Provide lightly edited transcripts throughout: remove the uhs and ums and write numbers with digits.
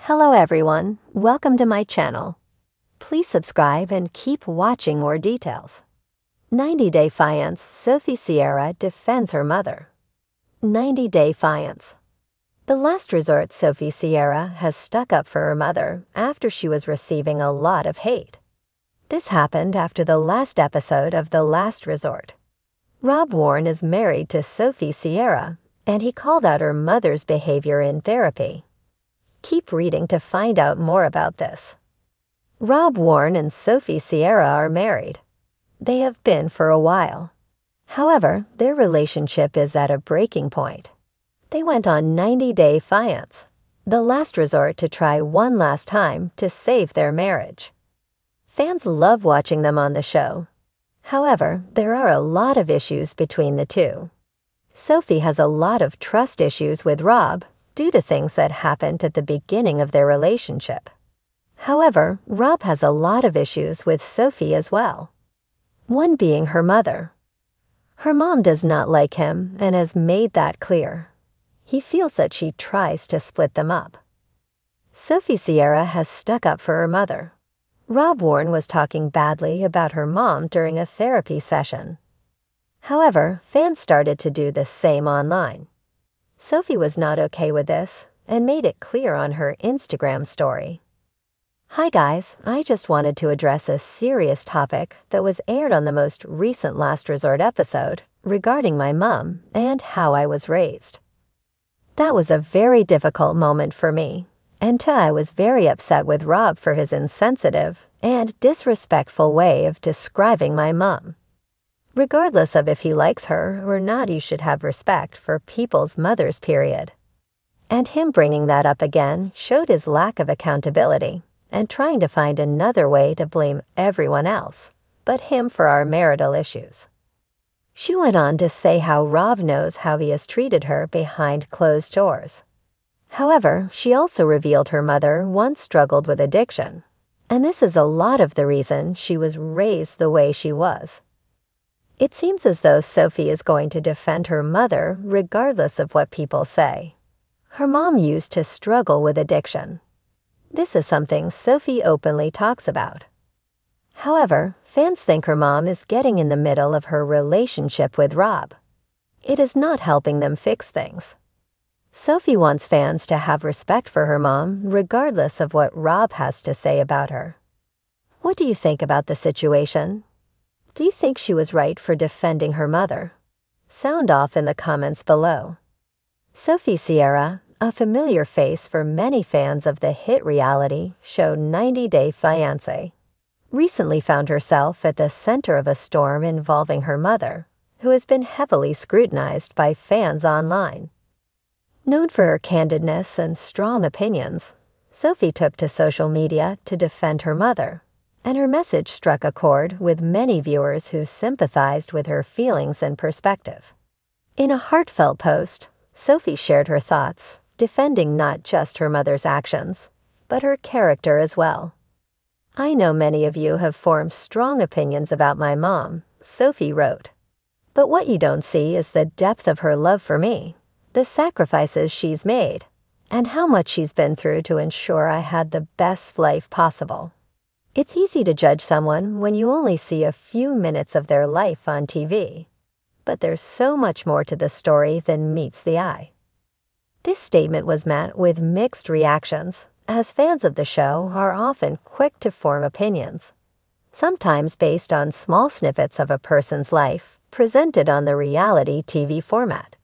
Hello everyone, welcome to my channel. Please subscribe and keep watching more details. 90-Day Fiancé, Sophie Sierra defends her mother. 90-Day Fiancé. The last resort, Sophie Sierra has stuck up for her mother after she was receiving a lot of hate. This happened after the last episode of The Last Resort. Rob Warren is married to Sophie Sierra, and he called out her mother's behavior in therapy. Keep reading to find out more about this. Rob Warren and Sophie Sierra are married. They have been for a while. However, their relationship is at a breaking point. They went on 90-Day Fiancé, the last resort to try one last time to save their marriage. Fans love watching them on the show. However, there are a lot of issues between the two. Sophie has a lot of trust issues with Rob due to things that happened at the beginning of their relationship. However, Rob has a lot of issues with Sophie as well. One being her mother. Her mom does not like him and has made that clear. He feels that she tries to split them up. Sophie Sierra has stuck up for her mother. Rob Warren was talking badly about her mom during a therapy session. However, fans started to do the same online. Sophie was not okay with this and made it clear on her Instagram story. Hi guys, I just wanted to address a serious topic that was aired on the most recent Last Resort episode regarding my mom and how I was raised. That was a very difficult moment for me, and I was very upset with Rob for his insensitive and disrespectful way of describing my mom. Regardless of if he likes her or not, you should have respect for people's mothers, period. And him bringing that up again showed his lack of accountability and trying to find another way to blame everyone else but him for our marital issues. She went on to say how Rob knows how he has treated her behind closed doors. However, she also revealed her mother once struggled with addiction, and this is a lot of the reason she was raised the way she was. It seems as though Sophie is going to defend her mother regardless of what people say. Her mom used to struggle with addiction. This is something Sophie openly talks about. However, fans think her mom is getting in the middle of her relationship with Rob. It is not helping them fix things. Sophie wants fans to have respect for her mom regardless of what Rob has to say about her. What do you think about the situation? Do you think she was right for defending her mother? Sound off in the comments below. Sophie Sierra, a familiar face for many fans of the hit reality show 90-Day Fiancé, recently found herself at the center of a storm involving her mother, who has been heavily scrutinized by fans online. Known for her candidness and strong opinions, Sophie took to social media to defend her mother, and her message struck a chord with many viewers who sympathized with her feelings and perspective. In a heartfelt post, Sophie shared her thoughts, defending not just her mother's actions, but her character as well. I know many of you have formed strong opinions about my mom, Sophie wrote. But what you don't see is the depth of her love for me, the sacrifices she's made, and how much she's been through to ensure I had the best life possible. It's easy to judge someone when you only see a few minutes of their life on TV, but there's so much more to the story than meets the eye. This statement was met with mixed reactions, as fans of the show are often quick to form opinions, sometimes based on small snippets of a person's life presented on the reality TV format.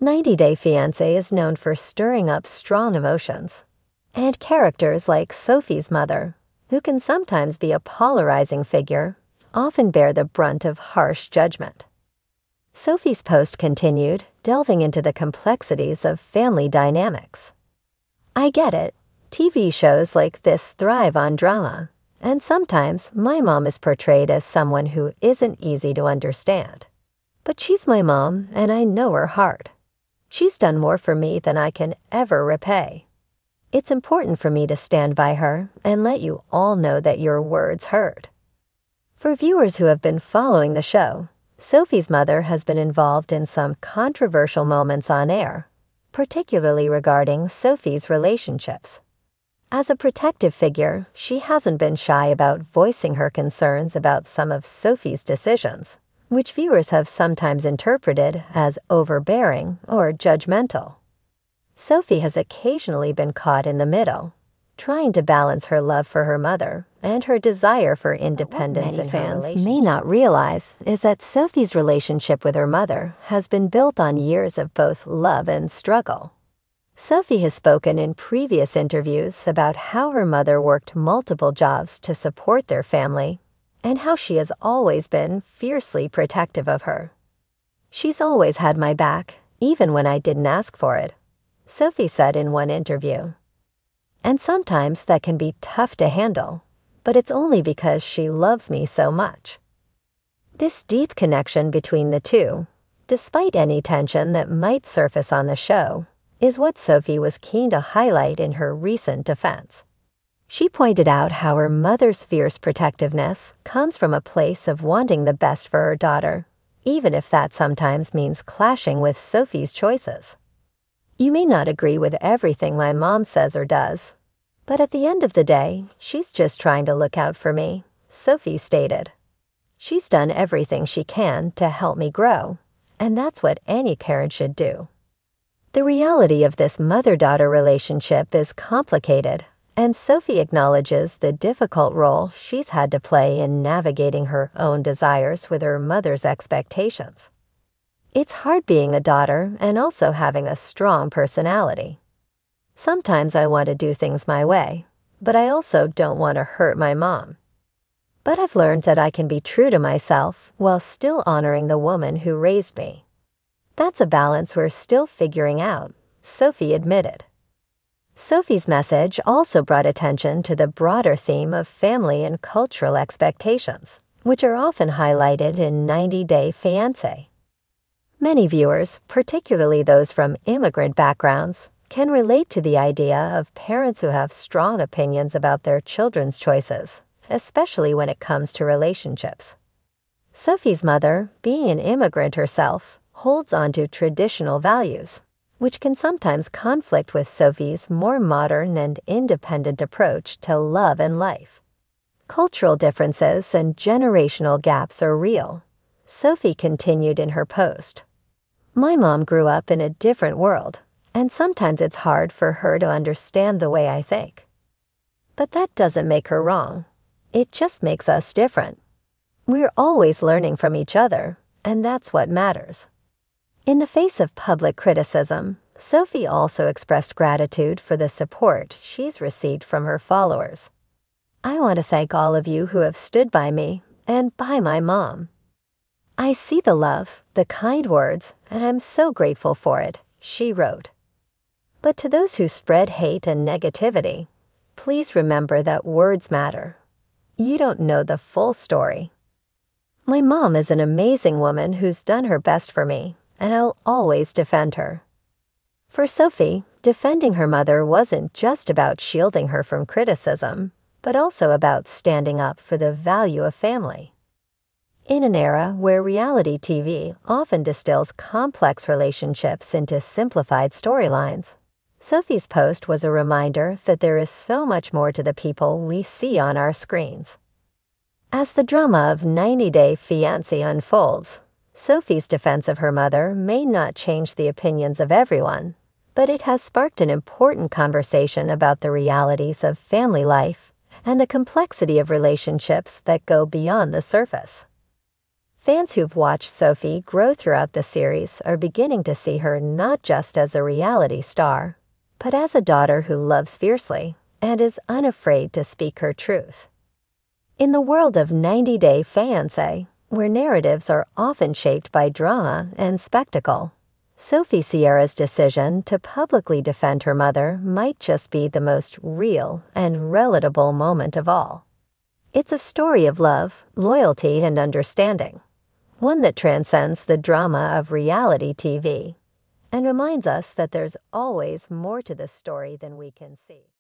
90-Day Fiancé is known for stirring up strong emotions, and characters like Sophie's mother, who can sometimes be a polarizing figure, often bear the brunt of harsh judgment. Sophie's post continued, delving into the complexities of family dynamics. I get it. TV shows like this thrive on drama, and sometimes my mom is portrayed as someone who isn't easy to understand. But she's my mom, and I know her heart. She's done more for me than I can ever repay. It's important for me to stand by her and let you all know that your words hurt. For viewers who have been following the show, Sophie's mother has been involved in some controversial moments on air, particularly regarding Sophie's relationships. As a protective figure, she hasn't been shy about voicing her concerns about some of Sophie's decisions, which viewers have sometimes interpreted as overbearing or judgmental. Sophie has occasionally been caught in the middle, trying to balance her love for her mother and her desire for independence. What many fans may not realize is that Sophie's relationship with her mother has been built on years of both love and struggle. Sophie has spoken in previous interviews about how her mother worked multiple jobs to support their family and how she has always been fiercely protective of her. "She's always had my back, even when I didn't ask for it," Sophie said in one interview. "And sometimes that can be tough to handle, but it's only because she loves me so much." This deep connection between the two, despite any tension that might surface on the show, is what Sophie was keen to highlight in her recent defense. She pointed out how her mother's fierce protectiveness comes from a place of wanting the best for her daughter, even if that sometimes means clashing with Sophie's choices. "You may not agree with everything my mom says or does, but at the end of the day, she's just trying to look out for me," Sophie stated. "She's done everything she can to help me grow, and that's what any parent should do." The reality of this mother-daughter relationship is complicated, and Sophie acknowledges the difficult role she's had to play in navigating her own desires with her mother's expectations. "It's hard being a daughter and also having a strong personality. Sometimes I want to do things my way, but I also don't want to hurt my mom. But I've learned that I can be true to myself while still honoring the woman who raised me. That's a balance we're still figuring out," Sophie admitted. Sophie's message also brought attention to the broader theme of family and cultural expectations, which are often highlighted in 90 Day Fiancé. Many viewers, particularly those from immigrant backgrounds, can relate to the idea of parents who have strong opinions about their children's choices, especially when it comes to relationships. Sophie's mother, being an immigrant herself, holds on to traditional values, which can sometimes conflict with Sophie's more modern and independent approach to love and life. Cultural differences and generational gaps are real, Sophie continued in her post. "My mom grew up in a different world, and sometimes it's hard for her to understand the way I think. But that doesn't make her wrong. It just makes us different. We're always learning from each other, and that's what matters." In the face of public criticism, Sophie also expressed gratitude for the support she's received from her followers. "I want to thank all of you who have stood by me and by my mom. I see the love, the kind words, and I'm so grateful for it," she wrote. But to those who spread hate and negativity, please remember that words matter. You don't know the full story. "My mom is an amazing woman who's done her best for me, and I'll always defend her." For Sophie, defending her mother wasn't just about shielding her from criticism, but also about standing up for the value of family. In an era where reality TV often distills complex relationships into simplified storylines, Sophie's post was a reminder that there is so much more to the people we see on our screens. As the drama of 90 Day Fiancé unfolds, Sophie's defense of her mother may not change the opinions of everyone, but it has sparked an important conversation about the realities of family life and the complexity of relationships that go beyond the surface. Fans who've watched Sophie grow throughout the series are beginning to see her not just as a reality star, but as a daughter who loves fiercely and is unafraid to speak her truth. In the world of 90 Day Fiancé, where narratives are often shaped by drama and spectacle, Sophie Sierra's decision to publicly defend her mother might just be the most real and relatable moment of all. It's a story of love, loyalty, and understanding, one that transcends the drama of reality TV and reminds us that there's always more to the story than we can see.